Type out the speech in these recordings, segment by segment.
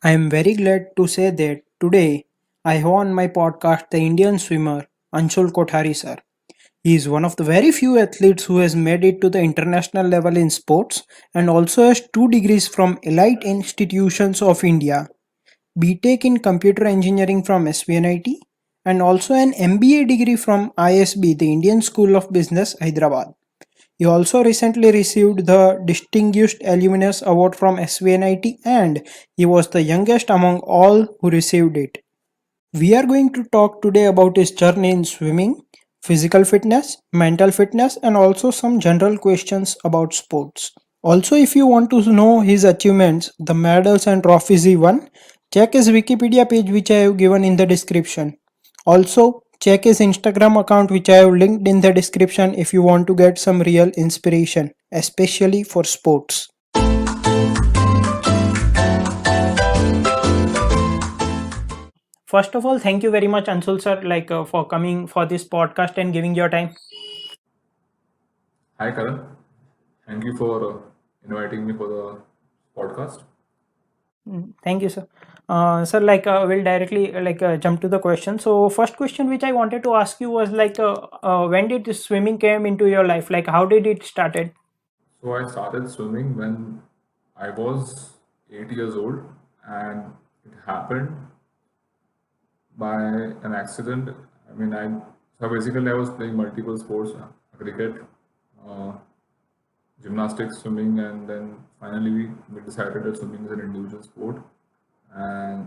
I am very glad to say that today I have on my podcast the Indian swimmer Anshul Kothari sir. He is one of the very few athletes who has made it to the international level in sports and also has 2 degrees from elite institutions of India, BTech in computer engineering from SVNIT and also an MBA degree from ISB, the Indian School of Business, Hyderabad. He also recently received the Distinguished Alumnus Award from SVNIT and he was the youngest among all who received it. We are going to talk today about his journey in swimming, physical fitness, mental fitness, and also some general questions about sports. Also, if you want to know his achievements, the medals and trophies he won, check his Wikipedia page which I have given in the description. Also, check his Instagram account which I have linked in the description if you want to get some real inspiration, especially for sports. First of all, thank you very much, Ansul sir, for coming for this podcast and giving your time. Hi, Karan. Thank you for inviting me for the podcast. Thank you, sir. Sir, we'll directly jump to the question. So, first question which I wanted to ask you was when did swimming came into your life? Like, how did it started? So, I started swimming when I was 8 years old, and it happened by an accident. So basically, I was playing multiple sports, cricket, uh, gymnastics, swimming, and then finally we decided that swimming is an individual sport, and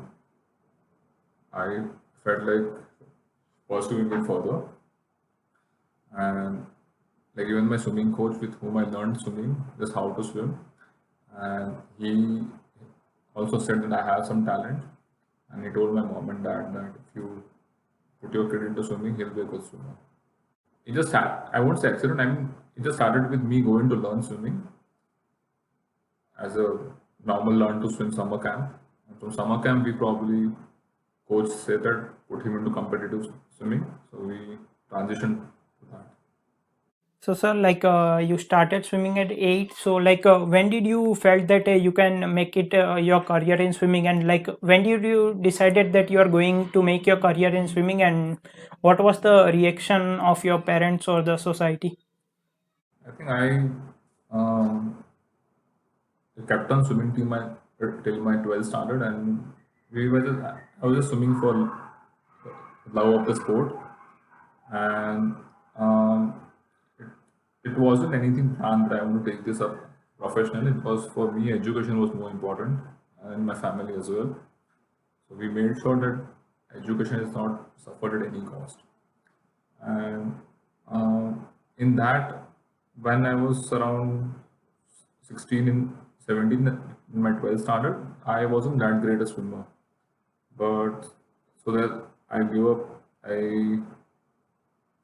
I felt like pursuing it further. And like even my swimming coach with whom I learned swimming, just how to swim, and he also said that I have some talent, and he told my mom and dad that if you put your kid into swimming, he'll be a good swimmer. It just had, I won't say accident, it just started with me going to learn swimming as a normal learn to swim summer camp. And from summer camp, we probably, coach said that put him into competitive swimming, so we transitioned to that. So, sir, you started swimming at 8. So, when did you felt that you can make it your career in swimming, and when did you decided that you are going to make your career in swimming, and what was the reaction of your parents or the society? I think um, kept on swimming till my 12th standard, and I was just swimming for love of the sport, and it wasn't anything planned that I want to take this up professionally. It was for me, education was more important, and my family as well. So we made sure that education is not suffered at any cost. And in that, when I was around 16 and 17 in my 12th standard, I wasn't that great a swimmer. But so that I gave up, I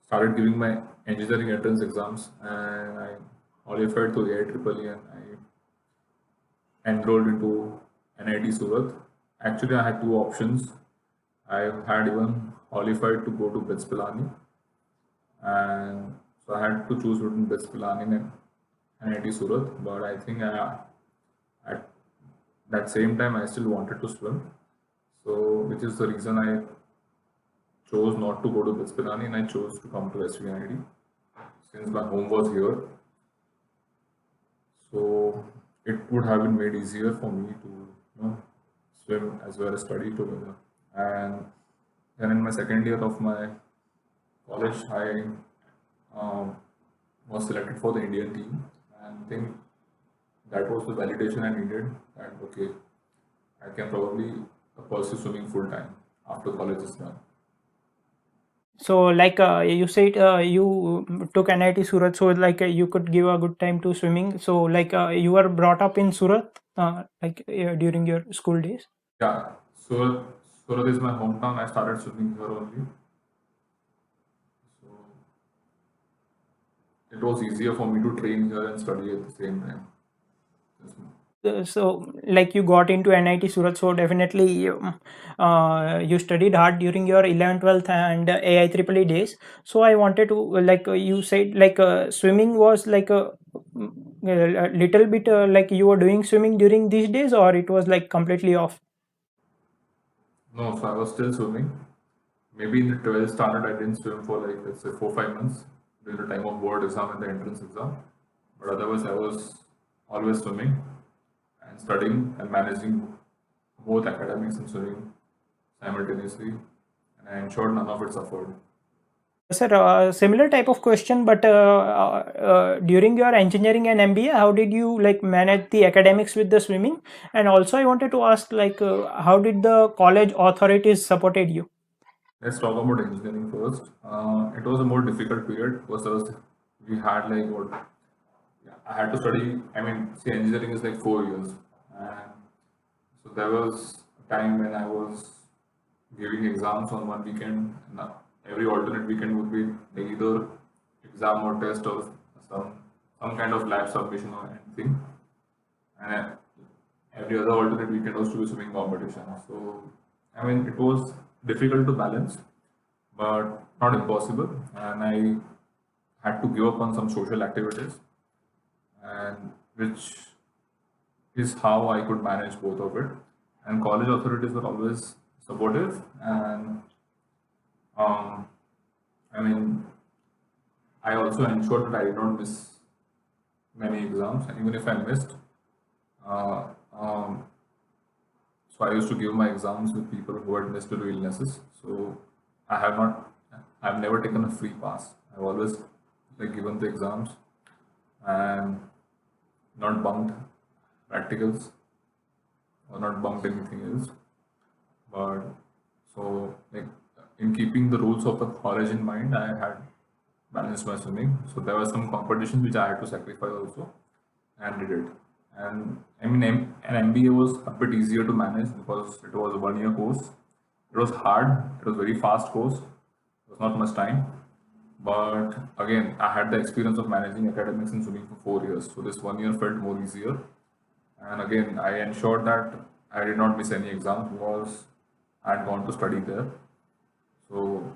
started giving my engineering entrance exams and I qualified to AIEEE and I enrolled into NIT Surat. Actually, I had two options. I had even qualified to go to BITS Pilani, and so I had to choose between BITS Pilani and NIT Surat. But I think at that same time I still wanted to swim, so which is the reason I chose not to go to BITS Pilani and I chose to come to SVNIT since my home was here. So it would have been made easier for me to swim as well as study together. And then in my second year of my college, I um, was selected for the Indian team, and I think that was the validation I needed. That okay, I can probably pursue swimming full time after college is done. So, you said you took NIT Surat, so you could give a good time to swimming. So, you were brought up in Surat, during your school days. Yeah, Surat is my hometown. I started swimming here only, so it was easier for me to train here and study at the same time. Yes, ma'am. So, you got into NIT Surat, so definitely you studied hard during your 11th, 12th, and AIEEE days. So, I wanted to you said swimming was a little bit you were doing swimming during these days, or it was completely off. No, so I was still swimming. Maybe in the 12th standard, I didn't swim for like, let's say, 4 5 months during the time of board exam and the entrance exam. But otherwise, I was always swimming and studying and managing both academics and swimming simultaneously. And I ensured none of it suffered. Sir, similar type of question, but during your engineering and MBA, how did you like manage the academics with the swimming? And also, I wanted to ask, like, how did the college authorities supported you? Let's talk about engineering first. It was a more difficult period because we had like what, yeah, I had to study. I mean, see, engineering is like 4 years, and so there was a time when I was giving exams on one weekend. And every alternate weekend would be like either exam or test or some some kind of lab submission or anything. And every other alternate weekend was to be swimming competition. So I mean, it was difficult to balance, but not impossible. And I had to give up on some social activities, and which is how I could manage both of it. And college authorities were always supportive, and um, I mean, I also ensured that I did not miss many exams, and even if I missed, uh, um, so I used to give my exams with people who had missed due to illnesses. So I have not, I've never taken a free pass. I've always like given the exams and not bunked practicals or not bunked anything else. But so like in keeping the rules of the college in mind, I had balanced my swimming. So there were some competitions which I had to sacrifice also, and did it. And I mean, an MBA was a bit easier to manage because it was a 1 year course. It was hard. It was very fast course. It was not much time. But again, I had the experience of managing academics and swimming for 4 years. So this 1 year felt more easier. And again, I ensured that I did not miss any exams because I had gone to study there. So,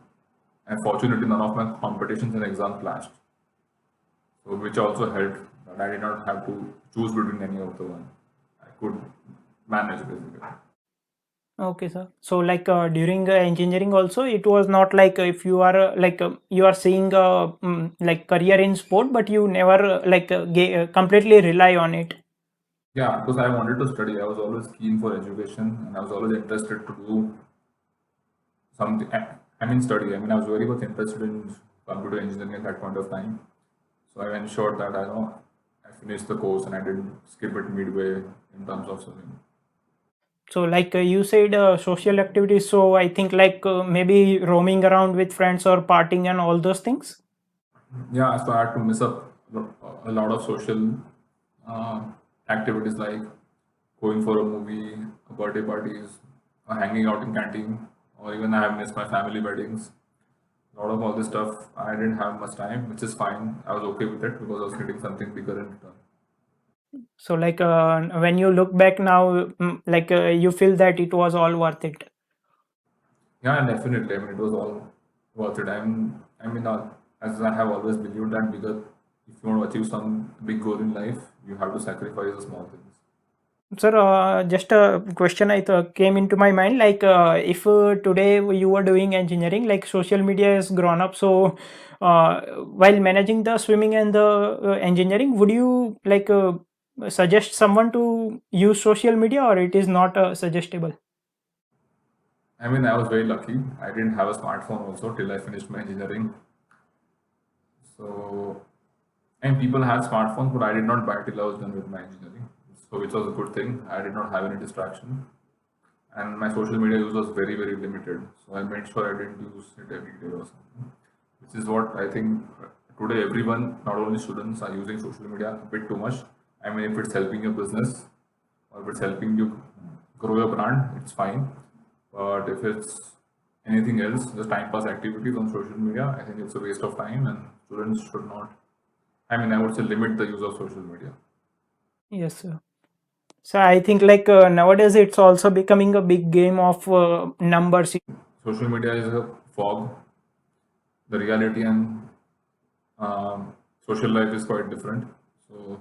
and fortunately, none of my competitions and exams clashed. So, which also helped that I did not have to choose between any of the one. I could manage basically. Okay, sir. So, like during engineering, also it was not like if you are like you are seeing like career in sport, but you never completely rely on it. Yeah, because I wanted to study. I was always keen for education and I was always interested to do something. I mean, study. I mean, I was very much interested in computer engineering at that point of time. So I ensured that I finished the course and I didn't skip it midway in terms of swimming. So, like you said, social activities. So, I think like maybe roaming around with friends or partying and all those things. Yeah, so I had to miss up a lot of social uh, activities like going for a movie, birthday parties, hanging out in canteen, or even I have missed my family weddings. A lot of all this stuff, I didn't have much time, which is fine. I was okay with it because I was getting something bigger in return. So, like when you look back now, like you feel that it was all worth it. Yeah, definitely. I mean, it was all worth it. As I have always believed that because if you want to achieve some big goal in life, you have to sacrifice the small things. Sir, just a question came into my mind. Like, if today you were doing engineering, like social media has grown up. So, while managing the swimming and the engineering, would you like suggest someone to use social media, or it is not suggestible? I mean, I was very lucky. I didn't have a smartphone also till I finished my engineering. So, and people had smartphones, but I did not buy till I was done with my engineering. So, which was a good thing. I did not have any distraction. And my social media use was very, very limited. So, I made sure I didn't use it every day or something. Which is what I think today everyone, not only students, are using social media a bit too much. I mean, if it's helping your business or if it's helping you grow your brand, it's fine. But if it's anything else, just time pass activities on social media, I think it's a waste of time and students should not, I mean, I would say limit the use of social media. Yes, sir. So I think like nowadays it's also becoming a big game of numbers. Social media is a fog. The reality and social life is quite different. So,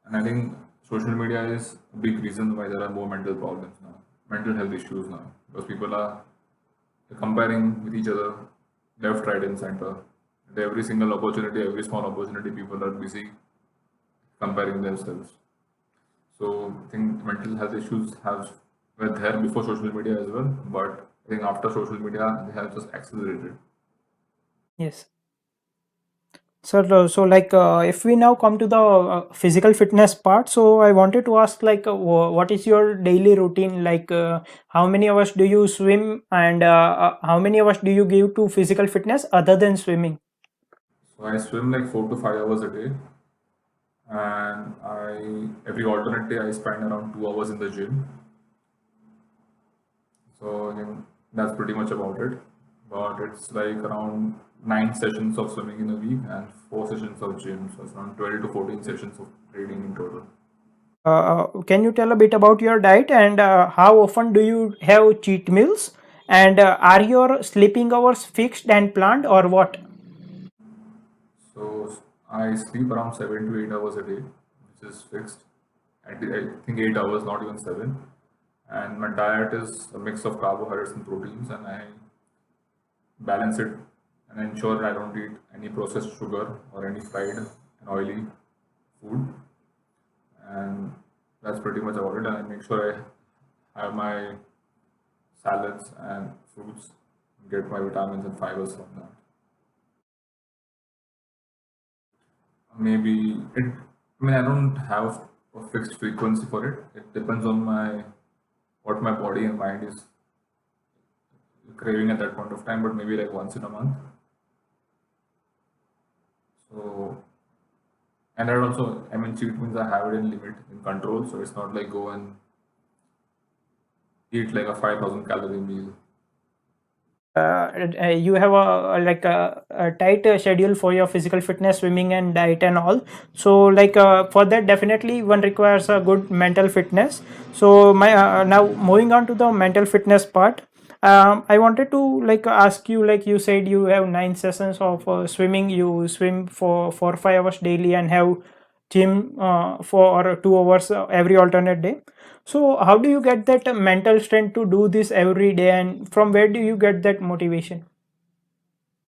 and I think social media is a big reason why there are more mental problems now. mental health issues now because people are comparing with each other, left, right, and center. At every single opportunity, every small opportunity, people are busy comparing themselves. So I think mental health issues have were there before social media as well, but I think after social media, they have just accelerated. Yes. So like if we now come to the physical fitness part, so I wanted to ask like what is your daily routine? Like how many hours do you swim, and how many hours do you give to physical fitness other than swimming? So I swim like 4 to 5 hours a day, and I every alternate day I spend around 2 hours in the gym. So I think that's pretty much about it. But it's like around 9 sessions of swimming in a week and 4 sessions of gym. So it's around 12 to 14 sessions of training in total. Can you tell a bit about your diet, and how often do you have cheat meals? And are your sleeping hours fixed and planned, or what? So I sleep around 7 to 8 hours a day, which is fixed. I think 8 hours, not even seven. And my diet is a mix of carbohydrates and proteins, and I balance it and ensure I don't eat any processed sugar or any fried and oily food. And that's pretty much about it. And I make sure I have my salads and fruits, get my vitamins and fibers from that. Maybe it. I mean, I don't have a fixed frequency for it. It depends on my what my body and mind is craving at that point of time. But maybe like once in a month. So and I also, I mean, cheat means I have it in limit, in control. So it's not like go and eat like a 5,000 calorie meal. You have like a tight schedule for your physical fitness, swimming and diet and all. So like for that definitely one requires a good mental fitness. So my now moving on to the mental fitness part, I wanted to like ask you, like you said you have 9 sessions of swimming, you swim for 5 hours daily and have gym for 2 hours every alternate day. So, how do you get that mental strength to do this every day, and from where do you get that motivation?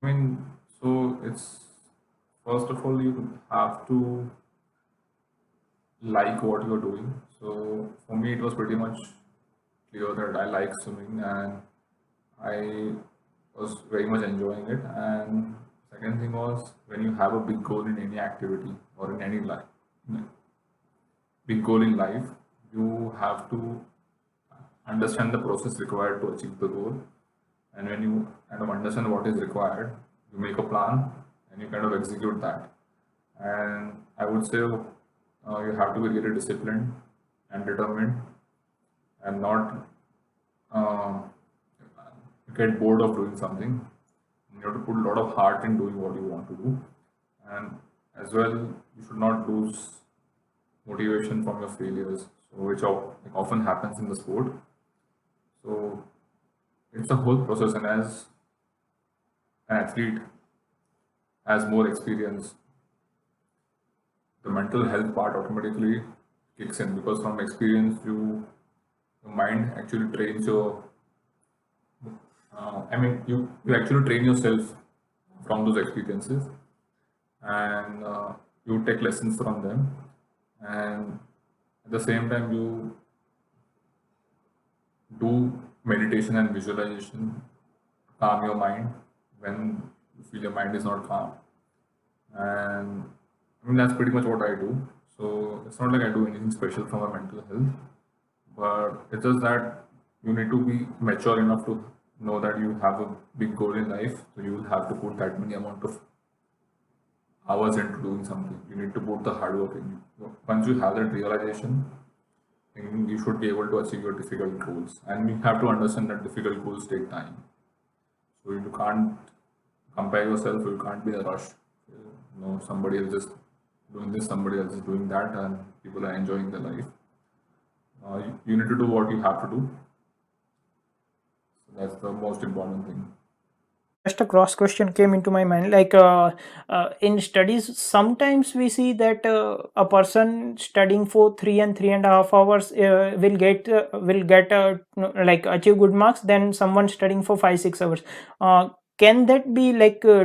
I mean, so it's first of all, you have to like what you're doing. So for me, it was pretty much clear that I like swimming and I was very much enjoying it. And second thing was when you have a big goal in any activity or in any life, big goal in life, you have to understand the process required to achieve the goal. And when you kind of understand what is required, you make a plan and you kind of execute that. And I would say you have to be really disciplined and determined and not uh, get bored of doing something. You have to put a lot of heart in doing what you want to do. And as well, you should not lose motivation from your failures, so which like, often happens in the sport. So it's a whole process, and as an athlete has more experience, the mental health part automatically kicks in because from experience, your mind actually trains your. I mean, you actually train yourself from those experiences, and you take lessons from them, and at the same time you do meditation and visualization, calm your mind when you feel your mind is not calm. And I mean, that's pretty much what I do. So it's not like I do anything special for my mental health, but it's just that you need to be mature enough to know that you have a big goal in life. So you will have to put that many amount of hours into doing something. You need to put the hard work in. Once you have that realization, then you should be able to achieve your difficult goals. And you have to understand that difficult goals take time. So you can't compare yourself, you can't be in a rush. Somebody else is doing this, somebody else is doing that, and people are enjoying their life. You need to do what you have to do. So that's the most important thing. Just a cross question came into my mind, in studies sometimes we see that a person studying for 3 and 3.5 hours will get like achieve good marks than someone studying for 5-6 hours. Can that be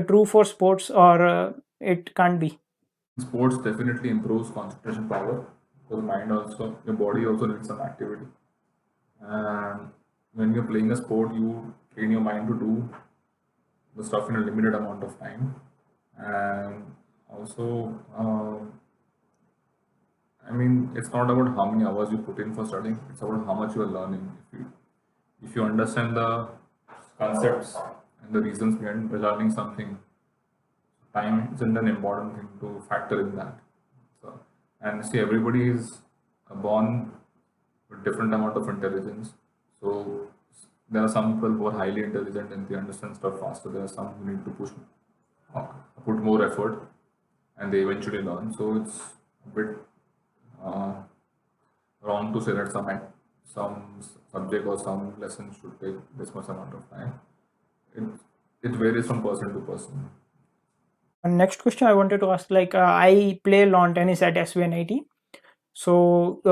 true for sports, or it can't be? Sports definitely improves concentration power because mind also, your body also needs some activity. And when you're playing a sport, you train your mind to do the stuff in a limited amount of time. And also, I mean, it's not about how many hours you put in for studying, it's about how much you are learning. If you understand the concepts and the reasons behind learning something, time isn't an important thing to factor in that. So, and see, everybody is born with different amount of intelligence. So there are some people who are highly intelligent and they understand stuff faster. There are some who need to uh, put more effort, and they eventually learn. So it's a bit uh, wrong to say that some subject or some lesson should take this much amount of time. It it varies from person to person. Next question I wanted to ask, I play lawn tennis at SVNIT. So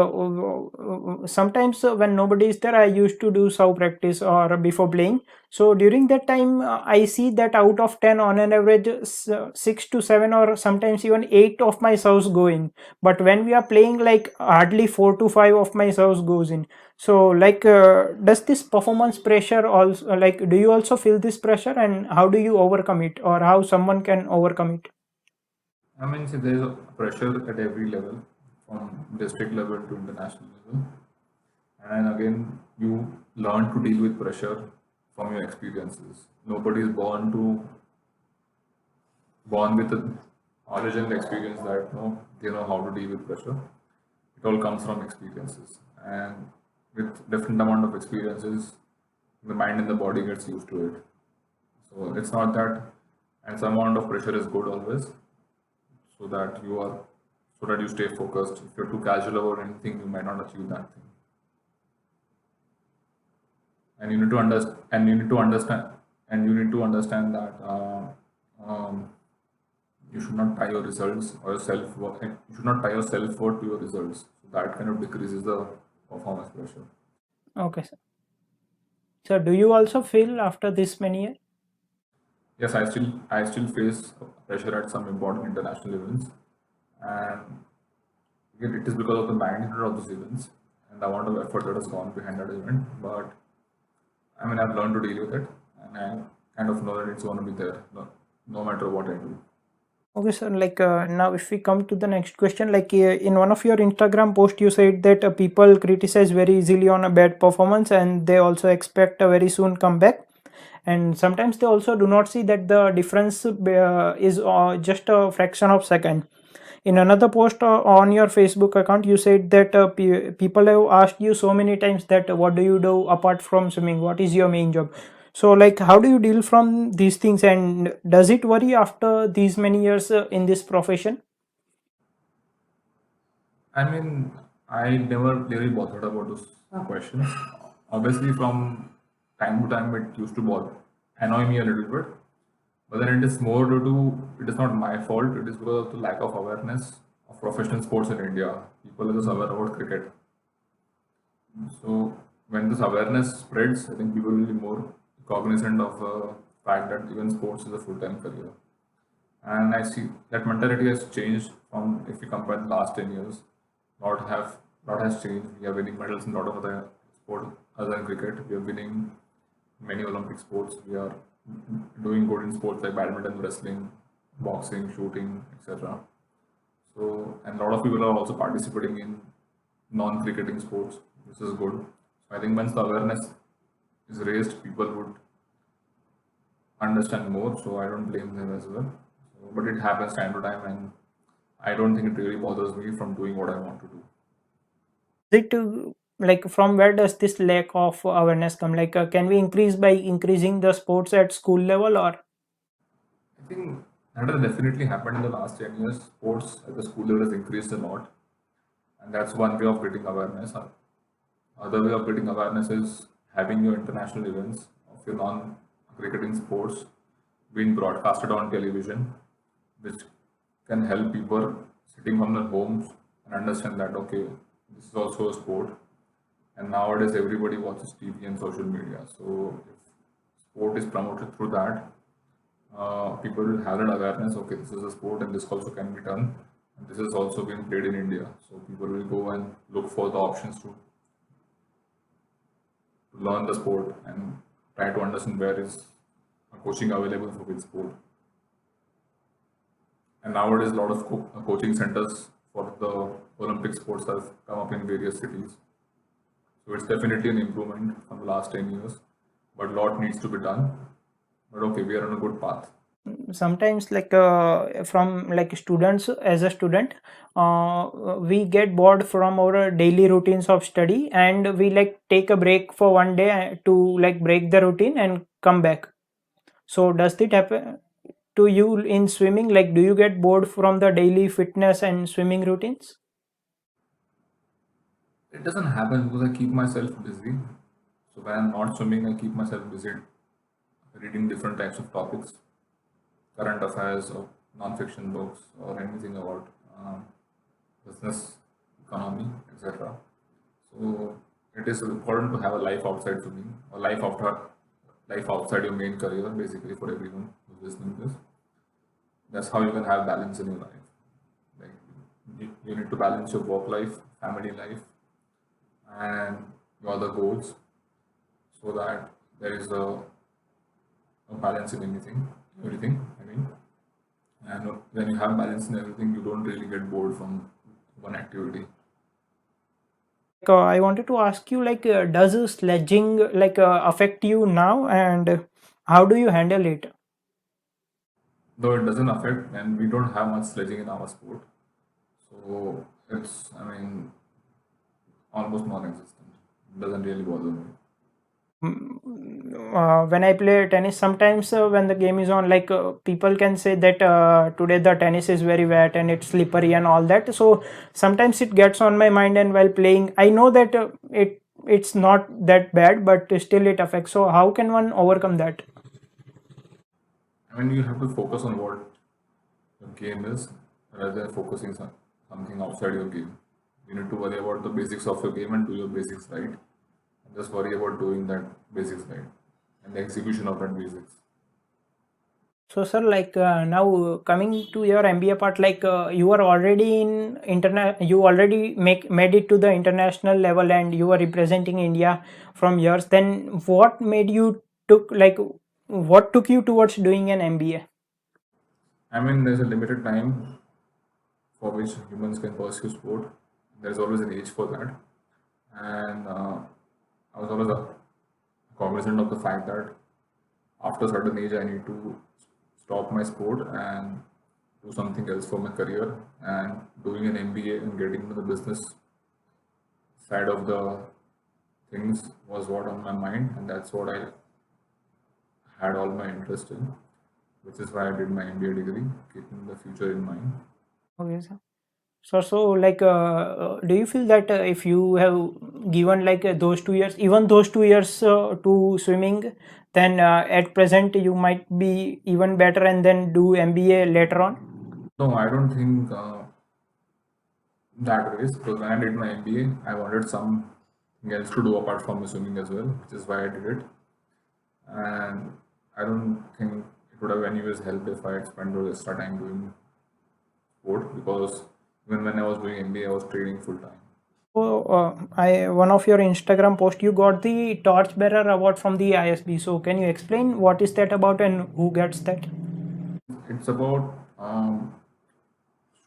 sometimes when nobody is there, I used to do sow practice or before playing. So during that time, I see that out of 10, on an average, 6 to 7 or sometimes even 8 of my serves go in. But when we are playing, like hardly 4 to 5 of my serves goes in. So does this performance pressure also, do you also feel this pressure, and how do you overcome it, or how someone can overcome it? I mean, see, there's a pressure at every level, from district level to international level. And again, you learn to deal with pressure from your experiences. Nobody is born with the knowledge and the experience that they know how to deal with pressure. It all comes from experiences, and with different amount of experiences, the mind and the body gets used to it. So it's not that, and some amount of pressure is good always, so that you stay focused. If you're too casual about anything, you might not achieve that thing. And you need to understand, that you should not tie your results or your self worth. You should not tie your self worth to your results. So that kind of decreases the performance pressure. Okay, sir. So do you also feel after this many years? Yes, I still face pressure at some important international events, and again, it is because of the magnitude of those events and the amount of effort that has gone behind that event. But I mean, I've learned to deal with it, and I kind of know that it's going to be there, no matter what I do. Okay, sir. Now, if we come to the next question, in one of your Instagram post, you said that people criticize very easily on a bad performance, and they also expect a very soon comeback. And sometimes they also do not see that the difference is just a fraction of second. In another post on your Facebook account, you said that people have asked you so many times that what do you do apart from swimming? What is your main job? So, how do you deal from these things, and does it worry after these many years in this profession? I mean, I never really bothered about those questions. Obviously, from time to time, it used to annoy me a little bit. But then it is more due to, it is not my fault, it is because of the lack of awareness of professional sports in India. People are just aware about cricket. So when this awareness spreads, I think people will be more cognizant of the fact that even sports is a full-time career. And I see that mentality has changed from, if you compare the last 10 years, lot has changed. We are winning medals in a lot of other sports other than cricket. We are winning many Olympic sports. We are doing good in sports like badminton, wrestling, boxing, shooting, etc. So, and a lot of people are also participating in non-cricketing sports, which is good. So I think once the awareness is raised, people would understand more. So I don't blame them as well. So, but it happens time to time, and I don't think it really bothers me from doing what I want to do. It from where does this lack of awareness come? Can we increase by increasing the sports at school level, or? I think that has definitely happened in the last 10 years. Sports at the school level has increased a lot, and that's one way of getting awareness. Other way of getting awareness is having your international events of your non-cricketing sports, being broadcasted on television, which can help people sitting from their homes and understand that okay, this is also a sport. And nowadays, everybody watches TV and social media. So if sport is promoted through that, people will have that awareness. Okay, this is a sport, and this also can be done. And this is also being played in India. So people will go and look for the options to learn the sport and try to understand where is a coaching available for which sport. And nowadays, a lot of coaching centers for the Olympic sports have come up in various cities. So it's definitely an improvement from the last 10 years, but a lot needs to be done. But okay, we are on a good path. Sometimes like from like students, as a student, we get bored from our daily routines of study, and we like take a break for one day to like break the routine and come back. So does it happen to you in swimming? Like, do you get bored from the daily fitness and swimming routines? It doesn't happen because I keep myself busy. So when I'm not swimming, I keep myself busy reading different types of topics, current affairs or non-fiction books or anything about business, economy, etc. So it is important to have a life outside swimming or life outside your main career, basically for everyone who's listening to this. That's how you can have balance in your life. Like you need to balance your work life, family life, and your other goals so that there is a balance in everything. I mean, and when you have balance in everything, you don't really get bored from one activity. I wanted to ask you, like, does sledging like affect you now, and how do you handle it? Though it doesn't affect, and we don't have much sledging in our sport, so it's I mean almost non-existent. It doesn't really bother me. When I play tennis, sometimes when the game is on, like people can say that today the tennis is very wet and it's slippery and all that. So sometimes it gets on my mind, and while playing, I know that it's not that bad, but still it affects. So how can one overcome that? I mean, you have to focus on what your game is rather than focusing on something outside your game. You need to worry about the basics of your game and do your basics right, and just worry about doing that basics right and the execution of that basics. So, sir, like now coming to your MBA part, like you are already in internet, you already made it to the international level, and you are representing India from years. Then, what made you took like what took you towards doing an MBA? I mean, there's a limited time for which humans can pursue sport. There's always an age for that, and I was always cognizant of the fact that after a certain age, I need to stop my sport and do something else for my career. And doing an MBA and getting into the business side of the things was what on my mind, and that's what I had all my interest in, which is why I did my MBA degree, keeping the future in mind. Okay, sir. So like, do you feel that if you have given like those 2 years, even those 2 years to swimming, then at present you might be even better and then do MBA later on? No, I don't think that way. Because when I did my MBA, I wanted something else to do apart from the swimming as well, which is why I did it. And I don't think it would have anyways helped if I had spent the extra time doing sport because even when I was doing MBA, I was training full time. So, I one of your Instagram post, you got the Torchbearer Award from the ISB. So, can you explain what is that about and who gets that? It's about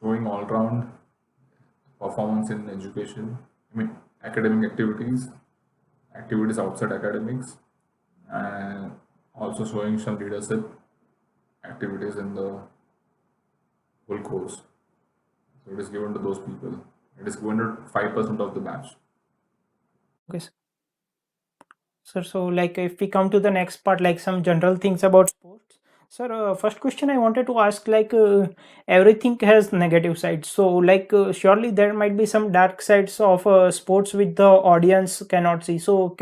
showing all round performance in education. I mean, academic activities outside academics, and also showing some leadership activities in the whole course. So it is given to those people. It is given to 5% of the batch. Okay, sir. So, like, if we come to the next part, like some general things about sports. Sir, first question I wanted to ask, like, everything has negative sides. So, like, surely there might be some dark sides of sports which the audience cannot see. So,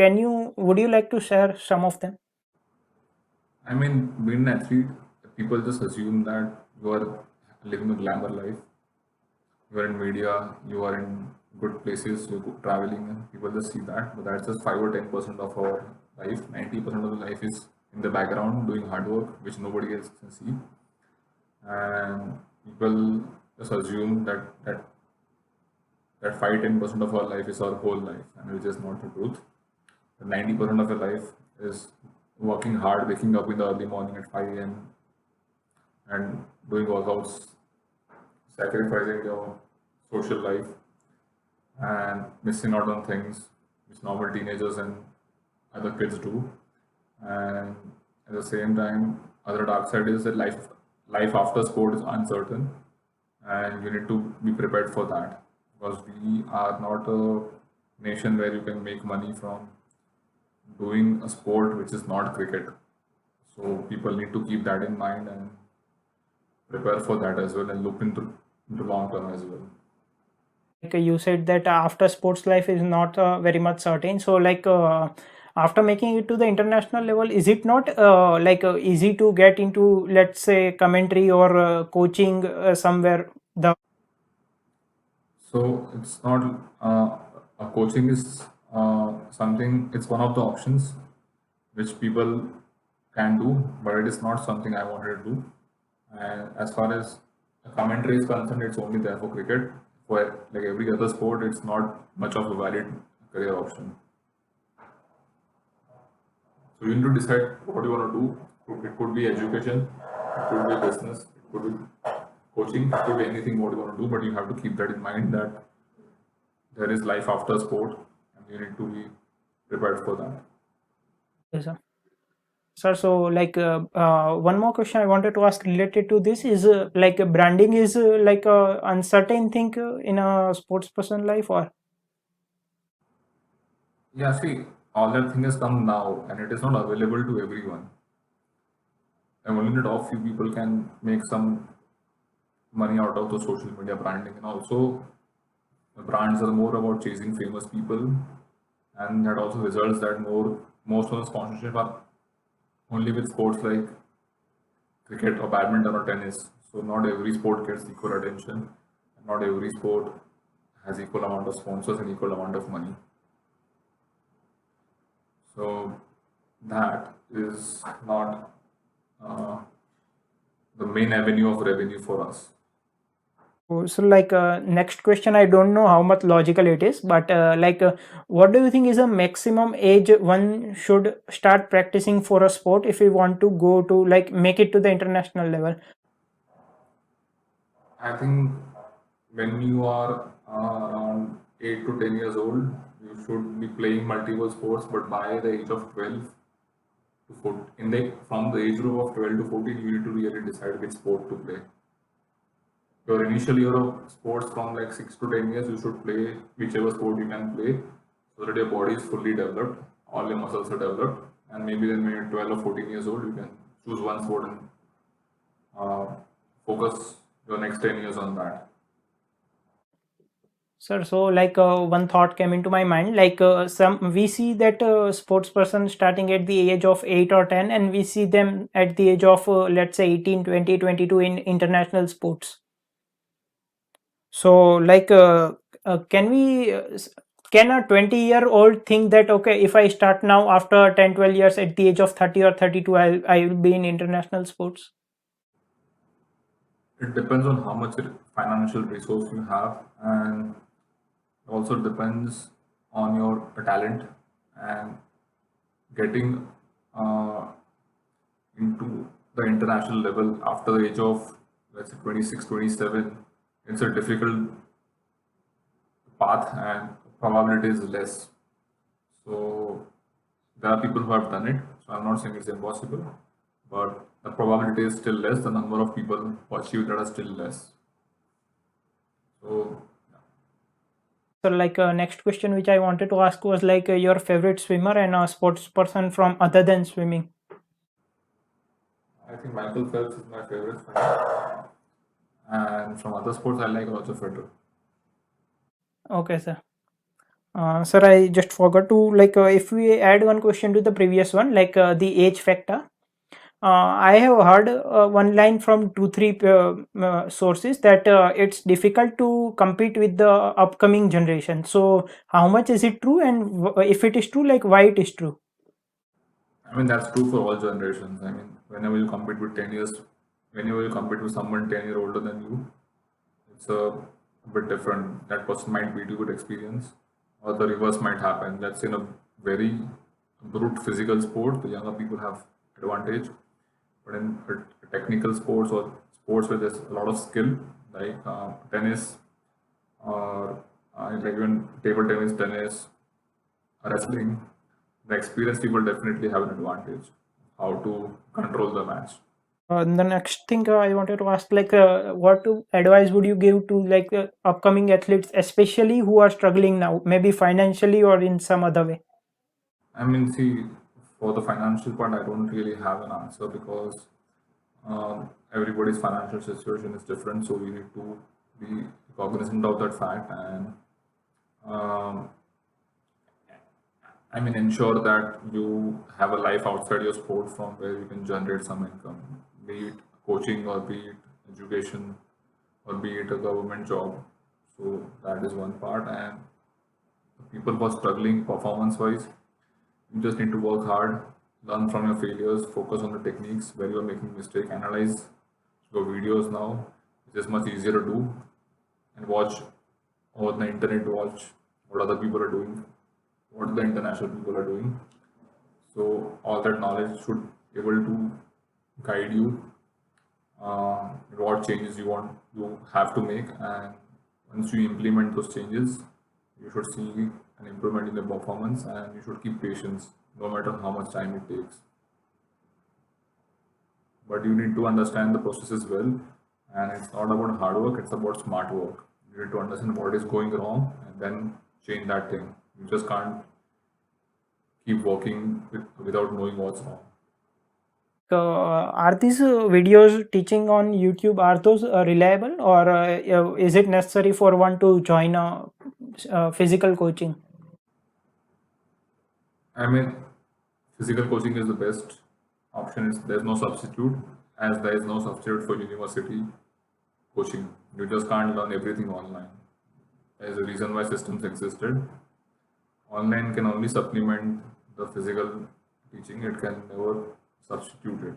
would you like to share some of them? I mean, being an athlete people just assume that you are living a glamour life. You are in media, you are in good places, you're traveling, and people just see that. But that's just 5 or 10% of our life. 90% of the life is in the background doing hard work, which nobody else can see. And people just assume that 5-10% of our life is our whole life, and which is not the truth. The 90% of your life is working hard, waking up in the early morning at 5 a.m. and doing workouts, sacrificing your social life, and missing out on things which normal teenagers and other kids do. And at the same time, other dark side is that life after sport is uncertain, and you need to be prepared for that, because we are not a nation where you can make money from doing a sport which is not cricket. So people need to keep that in mind and prepare for that as well, and look into long term as well. Like you said that after sports life is not very much certain, so like after making it to the international level, is it not easy to get into, let's say, commentary or coaching somewhere? So it's not coaching is something. It's one of the options which people can do, but it is not something I wanted to do. And as far as the commentary is concerned, it's only there for cricket. For like every other sport, it's not much of a valid career option. So you need to decide what you want to do. It could be education, it could be business, it could be coaching, it could be anything what you want to do, but you have to keep that in mind that there is life after sport, and you need to be prepared for that. Yes, sir. Sir, so like one more question I wanted to ask related to this is branding is like a uncertain thing in a sports person life, or Yeah, see, all that thing has come now, and it is not available to everyone. And only a few people can make some money out of the social media branding, and also the brands are more about chasing famous people, and that also results that most of the sponsorship are only with sports like cricket or badminton or tennis. So not every sport gets equal attention, and not every sport has equal amount of sponsors and equal amount of money. So that is not uh, the main avenue of revenue for us. so like next question, I don't know how much logical it is, but what do you think is a maximum age one should start practicing for a sport if we want to go to like make it to the international level? I think when you are around 8 to 10 years old, you should be playing multiple sports, but by the age of 12 to 14, from the age group of 12 to 14, you need to really decide which sport to play. Your initial year of sports from like 6 to 10 years, you should play whichever sport you can play so that your body is fully developed, all your muscles are developed, and maybe then when you're 12 or 14 years old, you can choose one sport and uh, focus your next 10 years on that. Sir, so like one thought came into my mind, like some we see that sports person starting at the age of 8 or 10, and we see them at the age of let's say 18, 20, 22 in international sports. So like can we can a 20-year-old think that okay, if I start now after 10, 12 years at the age of 30 or 32, I will be in international sports? It depends on how much financial resource you have, and also depends on your talent, and getting uh, into the international level after the age of, let's say, 26, 27. It's a difficult path, and probability is less. So there are people who have done it. So I'm not saying it's impossible, but the probability is still less. The number of people who achieve that are still less. So So like next question which I wanted to ask was like your favorite swimmer and a sports person from other than swimming. I think Michael Phelps is my favorite swimmer, and from other sports I like Roger Federer. Okay, sir. Sir, I just forgot to like if we add one question to the previous one, like the age factor. I have heard one line from two, three sources that it's difficult to compete with the upcoming generation. So, how much is it true? And if it is true, like why it is true? I mean, that's true for all generations. I mean, whenever you compete with 10 years, whenever you compete with someone 10 years older than you, it's a bit different. That person might beat you with experience, or the reverse might happen. Let's say in a very brute physical sport, the younger people have advantage. But in technical sports or sports where there's a lot of skill, like tennis or like even table tennis, tennis, wrestling, the experienced people definitely have an advantage how to control the match. The next thing I wanted to ask, like, advice would you give to like upcoming athletes, especially who are struggling now, maybe financially or in some other way? I mean, see, for the financial part, I don't really have an answer because everybody's financial situation is different. So we need to be cognizant of that fact and um, I mean, ensure that you have a life outside your sport from where you can generate some income, be it coaching or be it education or be it a government job. So that is one part. And people who are struggling performance wise, you just need to work hard, learn from your failures, focus on the techniques where you are making mistake, analyze your videos now, which is much easier to do, and watch over the internet, watch what other people are doing, what the international people are doing. So all that knowledge should be able to guide you what changes you have to make, and once you implement those changes, you should see an improvement in the performance, and you should keep patience no matter how much time it takes. But you need to understand the processes well, and it's not about hard work; it's about smart work. You need to understand what is going wrong and then change that thing. You just can't keep working without knowing what's wrong. Are these videos teaching on YouTube, are those reliable, or is it necessary for one to join a physical coaching? I mean, physical coaching is the best option. There's no substitute, as there is no substitute for university coaching. You just can't learn everything online. There's a reason why systems existed. Online can only supplement the physical teaching. It can never substitute it.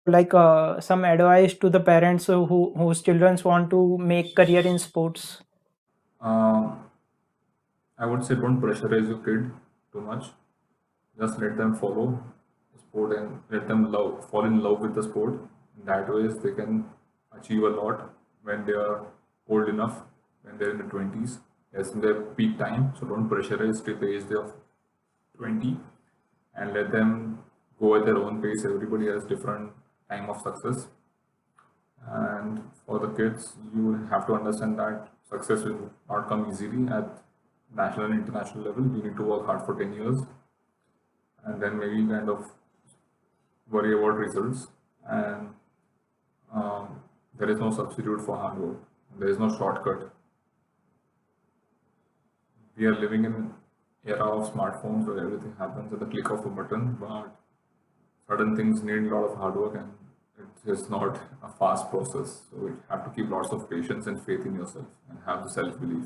Like some advice to the parents whose children want to make career in sports? Um, I would say don't pressurize your kid too much. Just let them follow the sport and let them fall in love with the sport. In that ways, they can achieve a lot when they are old enough, when they're in the 20s. Yes, in their peak time. So don't pressurize till the age of 20 and let them go at their own pace. Everybody has different time of success. And for the kids, you have to understand that success will not come easily at national and international level. You need to work hard for 10 years and then maybe kind of worry about results. And there is no substitute for hard work. There is no shortcut. We are living in an era of smartphones where everything happens at the click of a button, but certain things need a lot of hard work and it is not a fast process. So you have to keep lots of patience and faith in yourself and have the self-belief.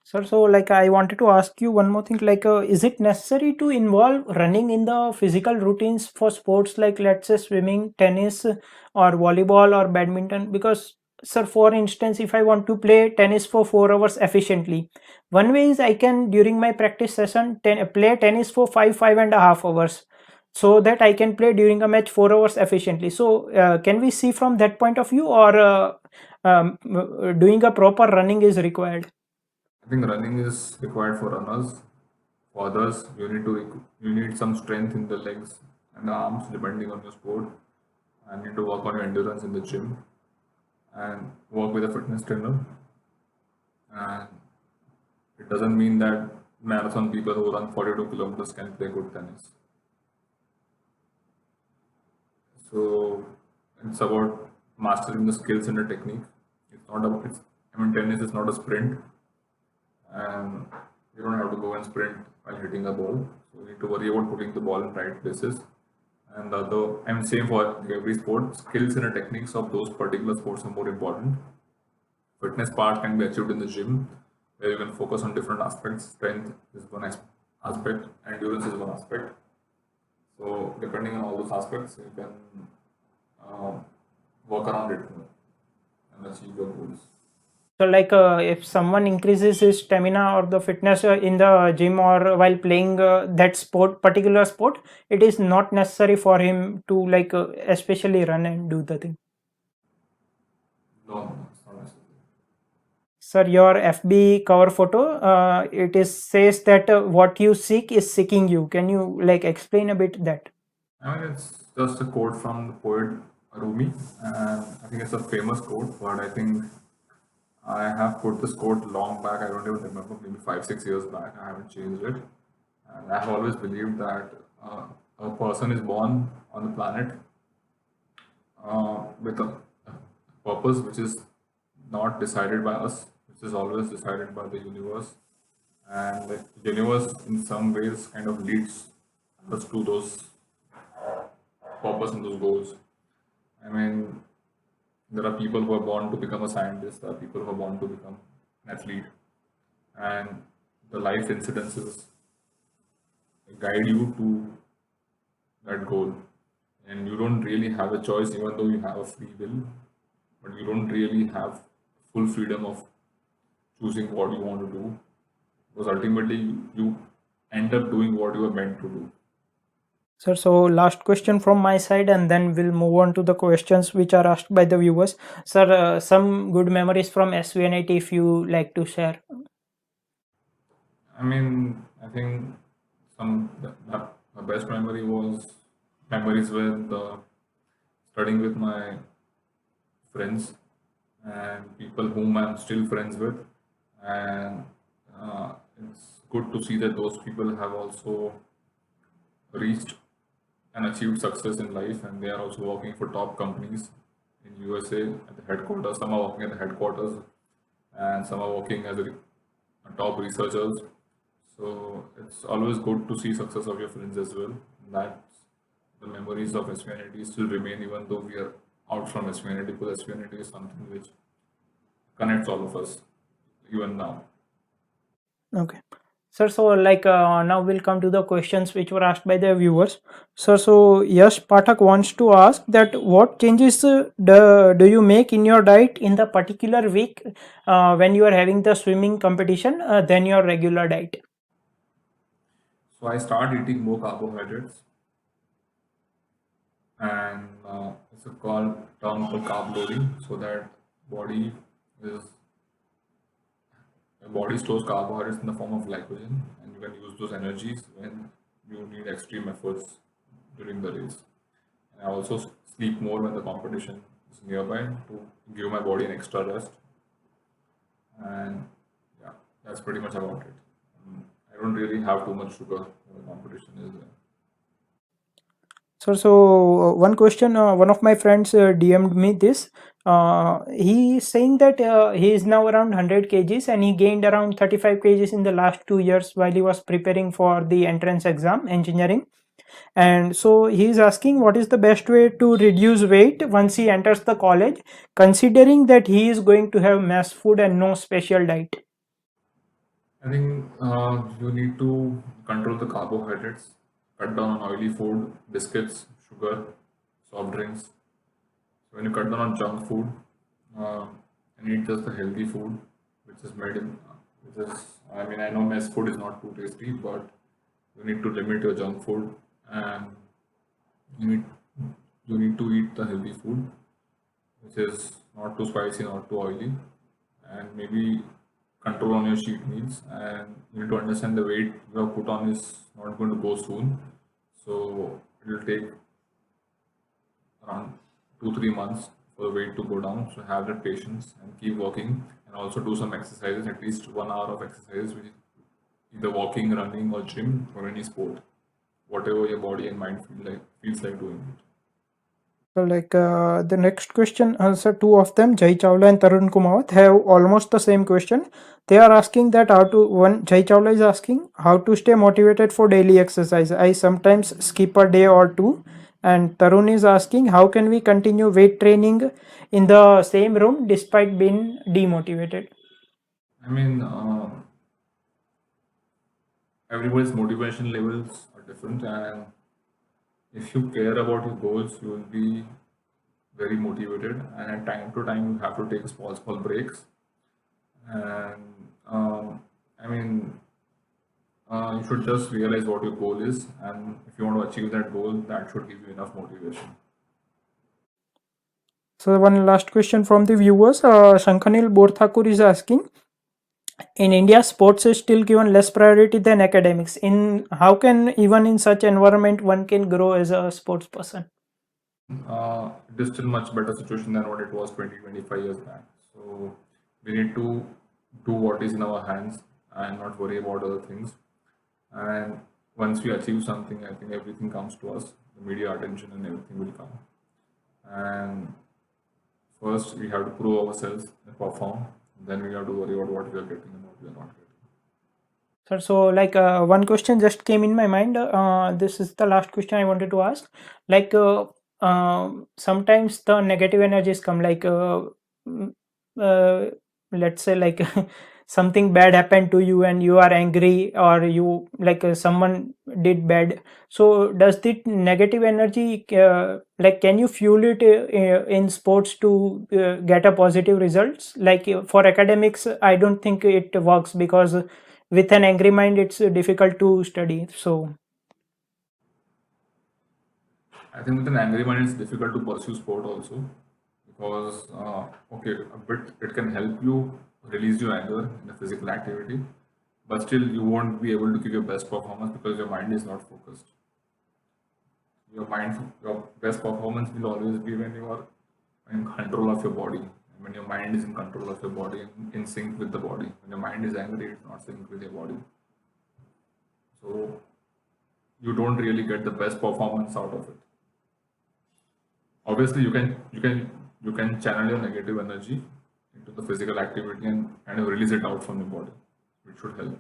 Sir, so like I wanted to ask you one more thing, like is it necessary to involve running in the physical routines for sports like, let's say, swimming, tennis, or volleyball or badminton? Because, sir, for instance, if I want to play tennis for 4 hours efficiently, one way is I can during my practice session play tennis for 5.5 hours, so that I can play during a match 4 hours efficiently. So can we see from that point of view, or doing a proper running is required? I think running is required for runners. For others, you need some strength in the legs and the arms depending on your sport. And need to work on your endurance in the gym and work with a fitness trainer. And it doesn't mean that marathon people who run 42 kilometers can play good tennis. So it's about mastering the skills and the technique. It's not about it's, I mean tennis is not a sprint and you don't have to go and sprint while hitting a ball. So you need to worry about putting the ball in right places and the other, I mean, same for every sport. Skills and the techniques of those particular sports are more important. Fitness part can be achieved in the gym, where you can focus on different aspects. Strength is one aspect, endurance is one aspect. So depending on all those aspects, you can uh, work around it and achieve your goals. So, like, if someone increases his stamina or the fitness in the gym or while playing that particular sport, it is not necessary for him to, like, especially run and do the thing. No, it's not necessary. Sir, your FB cover photo, it is says that what you seek is seeking you. Can you, like, explain a bit that? I mean, it's just a quote from the poet Rumi, and I think it's a famous quote, but I think I have put this quote long back. I don't even remember, maybe 5, 6 years back. I haven't changed it. And I've always believed that a person is born on the planet with a purpose which is not decided by us, which is always decided by the universe. And the universe, in some ways, kind of leads us to those purpose and those goals. I mean, there are people who are born to become a scientist, there are people who are born to become an athlete, and the life incidences guide you to that goal. And you don't really have a choice, even though you have a free will, but you don't really have full freedom of choosing what you want to do, because ultimately you end up doing what you are meant to do. Sir, so last question from my side, and then we'll move on to the questions which are asked by the viewers. Sir, some good memories from SVNIT if you like to share. I mean, I think my best memory was memories with studying with my friends and people whom I'm still friends with, and it's good to see that those people have also reached and achieved success in life, and they are also working for top companies in USA at the headquarters. Some are working at the headquarters, and some are working as top researchers. So it's always good to see success of your friends as well. That the memories of SVNIT still remain even though we are out from SVNIT, because SVNIT is something which connects all of us even now. Okay. Sir, so, like, now we'll come to the questions which were asked by the viewers. Sir, so Yash Pathak wants to ask that what changes do you make in your diet in the particular week when you are having the swimming competition than your regular diet? So I start eating more carbohydrates, and it's a term called carb loading, so that body is the body stores carbohydrates in the form of glycogen, and you can use those energies when you need extreme efforts during the race. And I also sleep more when the competition is nearby to give my body an extra rest. And yeah, that's pretty much about it. I don't really have too much sugar when the competition is there. Sir, so one question, one of my friends DM'd me this. He is saying that he is now around 100 kgs and he gained around 35 kgs in the last 2 years while he was preparing for the entrance exam, engineering. And so he is asking what is the best way to reduce weight once he enters the college, considering that he is going to have mess food and no special diet. I think you need to control the carbohydrates, cut down on oily food, biscuits, sugar, soft drinks. So when you cut down on junk food uh, and eat just the healthy food, which is made in, which is, I mean, I know mess food is not too tasty, but you need to limit your junk food, and you need you need to eat the healthy food, which is not too spicy, not too oily, and maybe control on your cheat meals. And you need to understand the weight you have put on is not going to go soon, so it will take around 2 3 months for the weight to go down. So have that patience and keep working, and also do some exercises, at least 1 hour of exercise, which is either walking, running, or gym, or any sport, whatever your body and mind feels like doing it. So, like, the next question, sir, two of them, Jai Chawla and Tarun Kumawat, have almost the same question. They are asking that Jai Chawla is asking how to stay motivated for daily exercise. I sometimes skip a day or two, And Tarun is asking, how can we continue weight training in the same room despite being demotivated? I mean, everybody's motivation levels are different, and if you care about your goals, you will be very motivated. And at time to time, you have to take small breaks. And I mean, you should just realize what your goal is, and if you want to achieve that goal, that should give you enough motivation. So one last question from the viewers. Shankhanil Borthakur is asking, in India, sports is still given less priority than academics. In how can even in such environment one can grow as a sports person? It is still much better situation than what it was 25 years back. So we need to do what is in our hands and not worry about other things. And once we achieve something, I think everything comes to us. The media attention and everything will come. And first, we have to prove ourselves and perform. Then we have to worry about what we are getting and what we are not getting. Sir, so like one question just came in my mind. This is the last question I wanted to ask. Like sometimes the negative energies come, like mm, uh, let's say like something bad happened to you and you are angry, or you like someone did bad. So does the negative energy like can you fuel it in sports to get a positive results? Like for academics, I don't think it works because with an angry mind it's difficult to study. So I think with an angry mind, it's difficult to pursue sport also because, okay, a bit it can help you release your anger in a physical activity, but still you won't be able to give your best performance because your mind is not focused. Your best performance will always be when you are in control of your body. And when your mind is in control of your body and in sync with the body. When your mind is angry, it's not sync with your body. So you don't really get the best performance out of it. Obviously, you can channel your negative energy into the physical activity and kind of release it out from your body, which should help.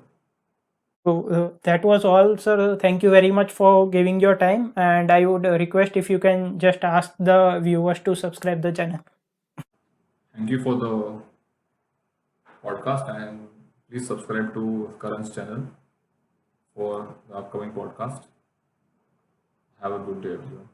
that was all, sir. Thank you very much for giving your time, and I would request if you can just ask the viewers to subscribe the channel. Thank you for the podcast, and please subscribe to Karan's channel for the upcoming podcast. Have a good day, everyone.